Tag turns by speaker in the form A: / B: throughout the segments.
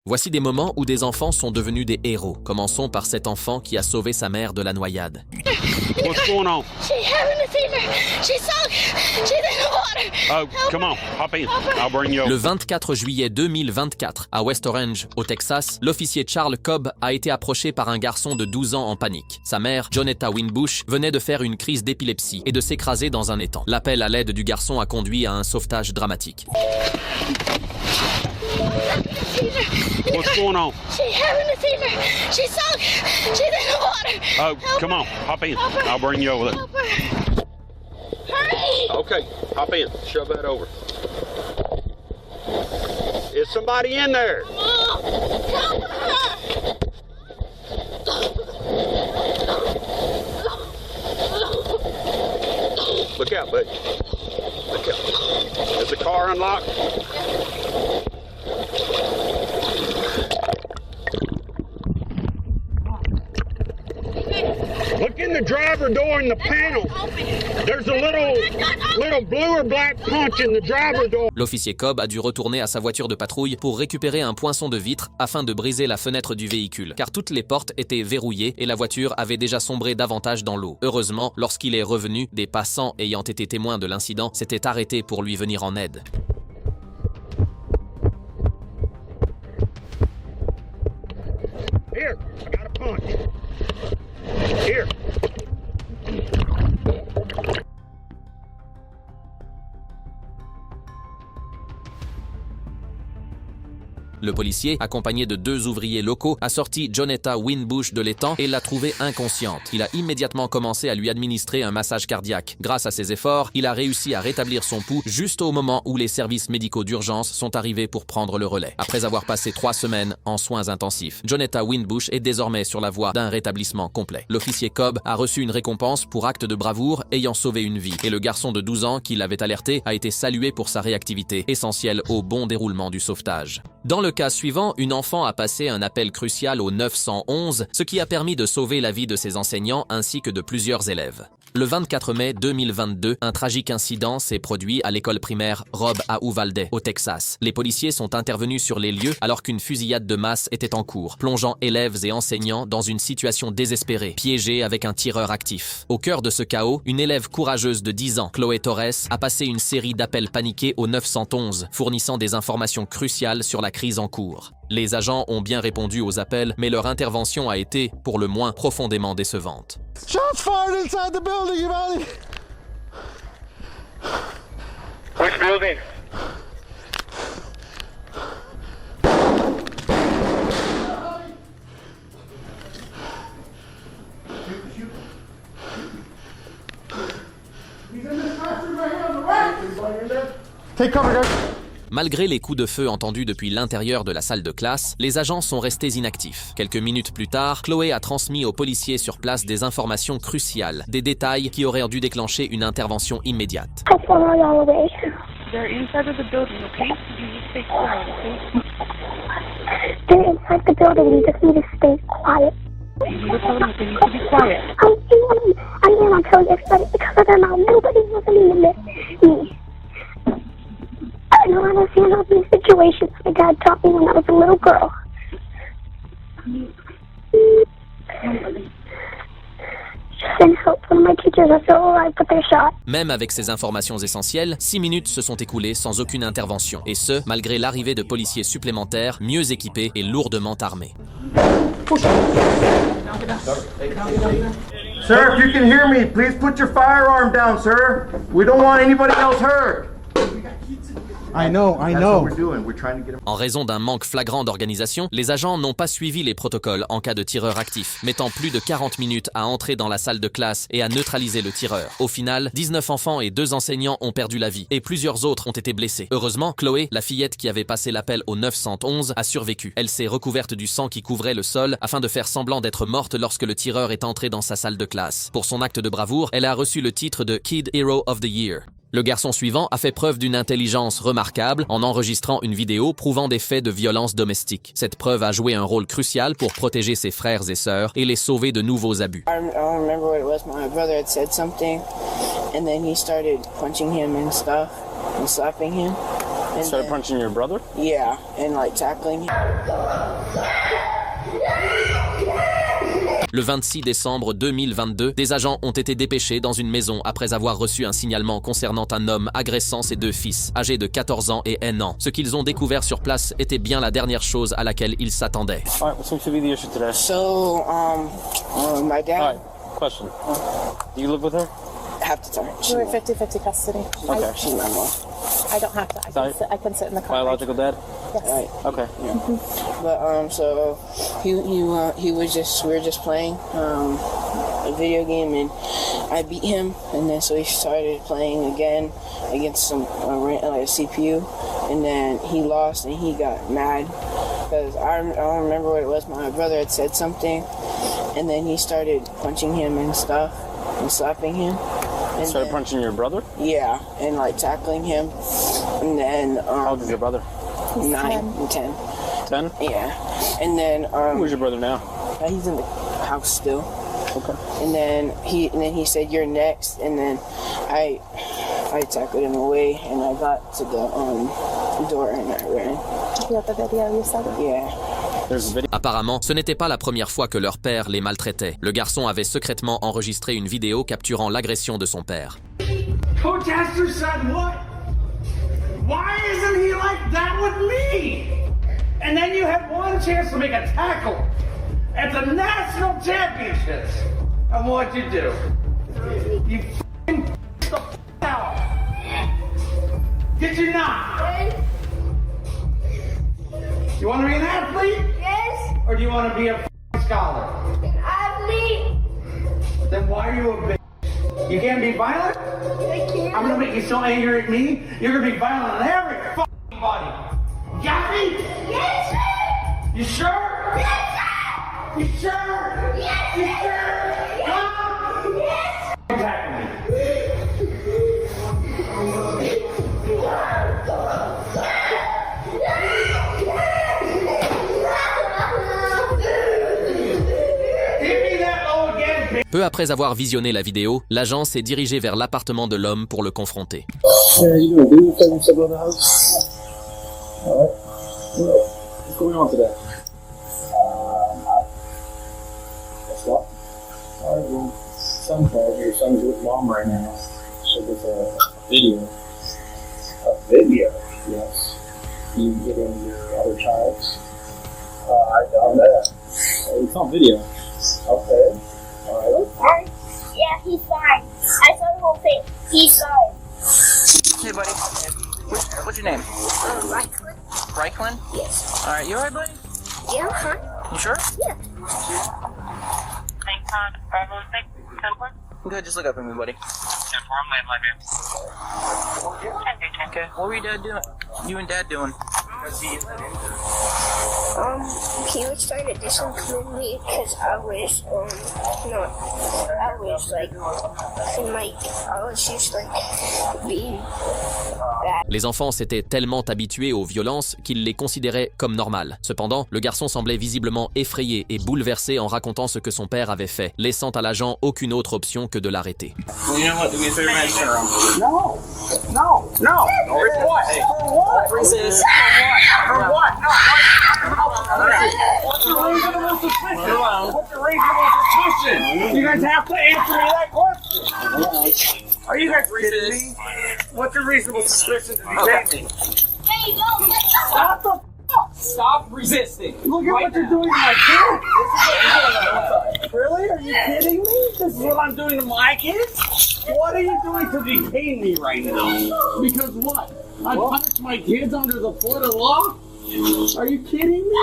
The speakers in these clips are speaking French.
A: Voici des moments où des enfants sont devenus des héros. Commençons par cet enfant qui a sauvé sa mère de la noyade.
B: What's going on?
C: She's having a fever. She's sunk. She's in the water.
B: Oh, come on, hop in. I'll bring you over.
A: Le 24 juillet 2024, à West Orange, au Texas, l'officier Charles Cobb a été approché par un garçon de 12 ans en panique. Sa mère, Jonetta Winbush, venait de faire une crise d'épilepsie et de s'écraser dans un étang. L'appel à l'aide du garçon a conduit à un sauvetage dramatique.
B: What's going on?
C: She's having a fever. She's sunk. She's in the water.
B: Oh, come on, hop in. I'll bring you over there.
C: Help her. Hurry.
B: Okay, hop in. Shove that over. Is somebody in there?
C: Mom, help her.
B: Look out, buddy. Look out. Is the car unlocked? Look in the driver door in the panel. There's a little blue or black punch in the driver door.
A: L'officier Cobb a dû retourner à sa voiture de patrouille pour récupérer un poinçon de vitre afin de briser la fenêtre du véhicule, car toutes les portes étaient verrouillées et la voiture avait déjà sombré davantage dans l'eau. Heureusement, lorsqu'il est revenu, des passants ayant été témoins de l'incident s'étaient arrêtés pour lui venir en aide.
B: Here, I got a punch. Here.
A: Le policier, accompagné de 2 ouvriers locaux, a sorti Jonetta Winbush de l'étang et l'a trouvée inconsciente. Il a immédiatement commencé à lui administrer un massage cardiaque. Grâce à ses efforts, il a réussi à rétablir son pouls juste au moment où les services médicaux d'urgence sont arrivés pour prendre le relais. Après avoir passé 3 semaines en soins intensifs, Jonetta Winbush est désormais sur la voie d'un rétablissement complet. L'officier Cobb a reçu une récompense pour acte de bravoure ayant sauvé une vie. Et le garçon de 12 ans qui l'avait alerté a été salué pour sa réactivité, essentielle au bon déroulement du sauvetage. Dans le cas suivant, une enfant a passé un appel crucial au 911, ce qui a permis de sauver la vie de ses enseignants ainsi que de plusieurs élèves. Le 24 mai 2022, un tragique incident s'est produit à l'école primaire Rob à Uvalde, au Texas. Les policiers sont intervenus sur les lieux alors qu'une fusillade de masse était en cours, plongeant élèves et enseignants dans une situation désespérée, piégés avec un tireur actif. Au cœur de ce chaos, une élève courageuse de 10 ans, Chloé Torres, a passé une série d'appels paniqués au 911, fournissant des informations cruciales sur la crise en cours. Les agents ont bien répondu aux appels, mais leur intervention a été, pour le moins, profondément décevante.
D: Shots fired inside the building, Uvalde!
E: Which building?
D: He's in this classroom right here on the right! Take cover, guys!
A: Malgré les coups de feu entendus depuis l'intérieur de la salle de classe, les agents sont restés inactifs. Quelques minutes plus tard, Chloé a transmis aux policiers sur place des informations cruciales, des détails qui auraient dû déclencher une intervention immédiate.
C: How far are y'all away?
F: They're inside of the building, okay? You just stay quiet, okay?
C: They're inside the building. You just need to stay quiet.
F: You tell them that they need to be quiet.
C: I'm telling everybody because of their mouth. Nobody's listening to me. I know how to handle these situations. My dad taught me when I was a little girl. Send help from my teachers. I feel alive, but they're shot.
A: Même avec ces informations essentielles, 6 minutes se sont écoulées sans aucune intervention. Et ce, malgré l'arrivée de policiers supplémentaires, mieux équipés et lourdement armés.
D: Sir, if you can hear me, please put your firearm down, sir. We don't want anybody else hurt. I know.
A: En raison d'un manque flagrant d'organisation, les agents n'ont pas suivi les protocoles en cas de tireur actif, mettant plus de 40 minutes à entrer dans la salle de classe et à neutraliser le tireur. Au final, 19 enfants et 2 enseignants ont perdu la vie et plusieurs autres ont été blessés. Heureusement, Chloé, la fillette qui avait passé l'appel au 911, a survécu. Elle s'est recouverte du sang qui couvrait le sol afin de faire semblant d'être morte lorsque le tireur est entré dans sa salle de classe. Pour son acte de bravoure, elle a reçu le titre de Kid Hero of the Year. Le garçon suivant a fait preuve d'une intelligence remarquable en enregistrant une vidéo prouvant des faits de violence domestique. Cette preuve a joué un rôle crucial pour protéger ses frères et sœurs et les sauver de nouveaux abus.
G: I don't remember what it was. My brother had said something, and then he started punching him and stuff and slapping him. And
E: Started punching your brother?
G: Yeah, and like tackling him.
A: Le 26 décembre 2022, des agents ont été dépêchés dans une maison après avoir reçu un signalement concernant un homme agressant ses 2 fils, âgés de 14 ans et 1 an. Ce qu'ils ont découvert sur place était bien la dernière chose à laquelle ils s'attendaient.
E: All right, what seems to be the issue today?
G: So, my dad.
E: All right, question. Do you live with her?
G: Half the time.
H: We're 50-50 custody.
E: Okay.
G: She's my mom.
H: I don't have to. I can sit in the car.
E: Biological dad?
H: Yes.
G: Right.
E: Okay.
G: But so he was just, we were just playing a video game, and I beat him, and then so he started playing again against some like a CPU, and then he lost, and he got mad because I don't remember what it was. My brother had said something, and then he started punching him and stuff and slapping him. And
E: Started punching your brother?
G: Yeah, and like tackling him, and then
E: How old is your brother?
G: 9 and 10.
E: 10?
G: Yeah, and then
E: Where's your brother now?
G: he's in the house still.
E: Okay.
G: And then he said, "You're next." And then I tackled him away, and I got to the door and I ran.
H: You got the video, you said?
G: Yeah.
E: There's a video.
A: Apparemment, ce n'était pas la première fois que leur père les maltraitait. Le garçon avait secrètement enregistré une vidéo capturant l'agression de son père.
B: Coach Esther said what? Why isn't he like that with me? And then you had one chance to make a tackle at the national championships. And what'd you do? You f***ing the f*** out. Did you not? You want to be an athlete?
C: Yes,
B: Or do you want to be a f***ing scholar?
C: athlete.
B: Then why are you a bitch? You can't be violent? I'm gonna make you so angry at me, you're gonna be violent on every f***ing body. Got me?
C: Yes, sir.
B: You sure?
C: Yes, sir.
B: You sure?
C: Yes,
B: You
C: sir.
B: sure? Huh?
C: Yes.
B: Attack me. Hit me that low again, bitch.
A: Peu après avoir visionné la vidéo, l'agent s'est dirigé vers l'appartement de l'homme pour le confronter.
I: Yeah, you doing good? Taking stuff around the house? Alright. What's going on today? What's up? Alright, well, son called. Your son's with mom right now. So there's a video. A video? Yes. You getting your other child's? I done that. It's on video. Okay. Alright.
C: Yeah, he's fine. I saw the whole thing. He's fine.
G: Hey, buddy. What's your name?
C: Reichland?
G: Reichland?
C: Yes.
G: All right, you all right, buddy?
C: Yeah, huh?
G: You sure?
C: Yeah.
G: Good. Just look up at me, buddy. Okay. What were your dad doing? You and dad doing?
C: He was trying to discipline me because I was just like being bad.
A: Les enfants s'étaient tellement habitués aux violences qu'ils les considéraient comme normales. Cependant, le garçon semblait visiblement effrayé et bouleversé en racontant ce que son père avait fait, laissant à l'agent aucune autre option que de l'arrêter.
E: Well, you know what? Do me a favor, man. Turn around.
B: No. No. No. For what? For what?
E: Resist.
B: For what? What's your reasonable suspicion? What's your reasonable suspicion? You guys have to answer me that question. Are you guys kidding me? What's your reasonable suspicion to detain me?
C: Hey, no,
B: What the f***?
E: Stop resisting.
B: Look at what you're doing to my kids. Really? Are you kidding me? This is what I'm doing to my kids? What are you doing to detain me right now? Because what? I punished my kids under the Florida law? Are you kidding me?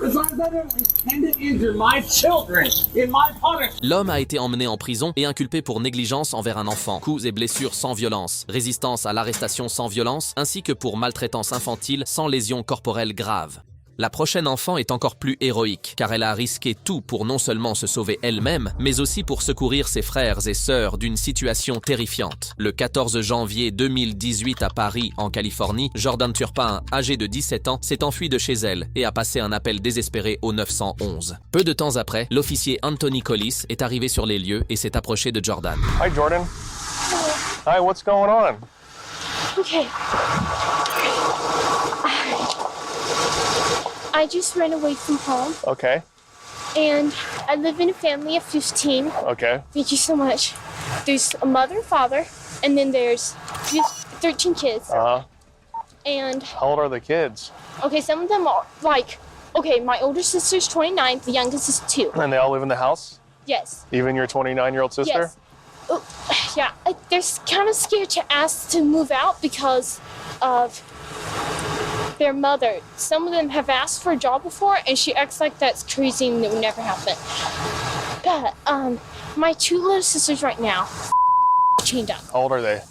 B: As long as I don't intend to injure my children in my punishment.
A: L'homme a été emmené en prison et inculpé pour négligence envers un enfant, coups et blessures sans violence, résistance à l'arrestation sans violence, ainsi que pour maltraitance infantile sans lésions corporelles graves. La prochaine enfant est encore plus héroïque, car elle a risqué tout pour non seulement se sauver elle-même, mais aussi pour secourir ses frères et sœurs d'une situation terrifiante. Le 14 janvier 2018 à Paris, en Californie, Jordan Turpin, âgée de 17 ans, s'est enfuie de chez elle et a passé un appel désespéré au 911. Peu de temps après, l'officier Anthony Collis est arrivé sur les lieux et s'est approché de Jordan.
E: Hi, Jordan. Hi, what's going on?
C: Okay.
J: I just ran away from home.
K: Okay.
J: And I live in a family of 15.
K: Okay.
J: Thank you so much. There's a mother and father, and then there's 13 kids.
K: Uh-huh.
J: And
K: how old are the kids?
J: Okay, some of them are like, okay, my older sister's 29, the youngest is 2.
K: And they all live in the house?
J: Yes.
K: Even your 29-year-old sister?
J: Yes. Oh, yeah, they're kind of scared to ask to move out because of their mother. Some of them have asked for a job before, and she acts like that's crazy and it would never happen. But my 2 little sisters right now chained up.
K: How old are they?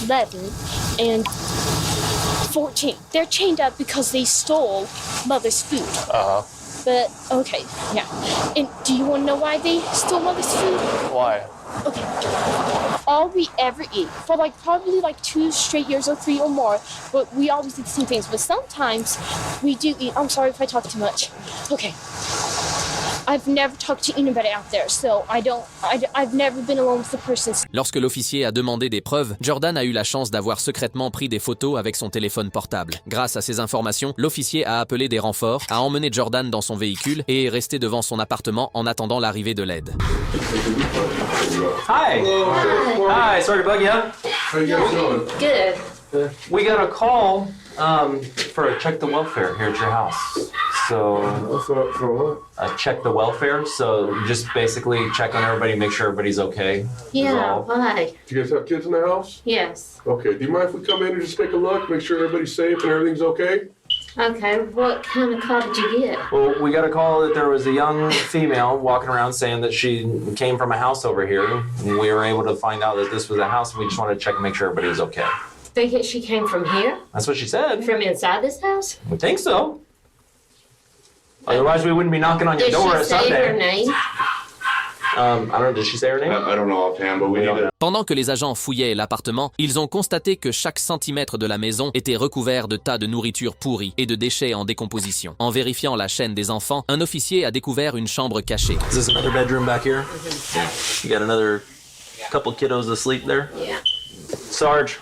J: 11 and 14. They're chained up because they stole mother's food.
K: Uh-huh.
J: But, okay, yeah. And do you want to know why they stole mother's food?
K: Why?
J: Okay. All we ever eat, for like probably like 2 straight years or 3 or more, but we always eat the same things. But sometimes we do eat, I'm sorry if I talk too much. Okay. I've never talked to anybody out there, so I've never been alone with the person.
A: Lorsque l'officier a demandé des preuves, Jordan a eu la chance d'avoir secrètement pris des photos avec son téléphone portable. Grâce à ces informations, l'officier a appelé des renforts, a emmené Jordan dans son véhicule et est resté devant son appartement en attendant l'arrivée de l'aide.
L: Hi. Hi, sorry to bug you.
M: How you guys doing?
L: Good. We got a call for a check the welfare here at your house. So,
M: for what?
L: Check the welfare. So just basically check on everybody, make sure everybody's okay.
M: Yeah,
L: why?
M: Do you guys have kids in the house?
L: Yes.
M: Okay, do you mind if we come in and just take a look, make sure everybody's safe and everything's okay?
L: Okay, what kind of call did you get? Well, we got a call that there was a young female walking around saying that she came from a house over here. And we were able to find out that this was a house, and we just wanted to check and make sure everybody was okay.
N: Think she came from here?
L: That's what she said.
N: From inside this house?
L: We think so. Otherwise, we wouldn't be knocking on your door at Sunday.
N: Did she say her name?
L: I don't know, did she say her name?
M: I don't know offhand, but we need to...
A: Pendant que les agents fouillaient l'appartement, ils ont constaté que chaque centimètre de la maison était recouvert de tas de nourriture pourrie et de déchets en décomposition. En vérifiant la chaîne des enfants, un officier a découvert une chambre cachée.
L: Is this another bedroom back here? You got another couple kiddos asleep there?
N: Yeah.
L: Sarge,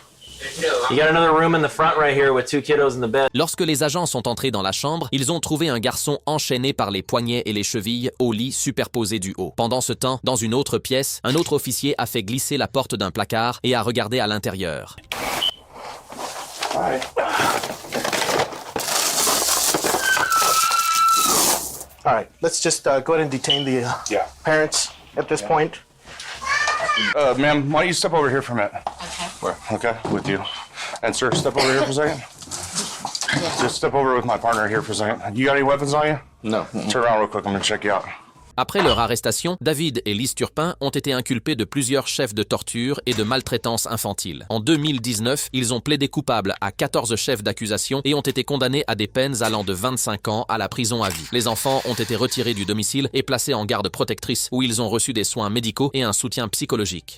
L: you got another room in the front right here with 2 kiddos in the bed.
A: Lorsque les agents sont entrés dans la chambre, ils ont trouvé un garçon enchaîné par les poignets et les chevilles au lit superposé du haut. Pendant ce temps, dans une autre pièce, un autre officier a fait glisser la porte d'un placard et a regardé à l'intérieur.
K: All right, let's just go ahead and detain the parents at this point.
D: Ma'am, why don't you step over here for a minute?
N: Okay.
D: Where? Okay, with you. And sir, step over here for a second. Just step over with my partner here for a second. You got any weapons on you?
A: No.
D: Turn around real quick, I'm gonna check you out.
A: Après leur arrestation, David et Lise Turpin ont été inculpés de plusieurs chefs de torture et de maltraitance infantile. En 2019, ils ont plaidé coupables à 14 chefs d'accusation et ont été condamnés à des peines allant de 25 ans à la prison à vie. Les enfants ont été retirés du domicile et placés en garde protectrice où ils ont reçu des soins médicaux et un soutien psychologique.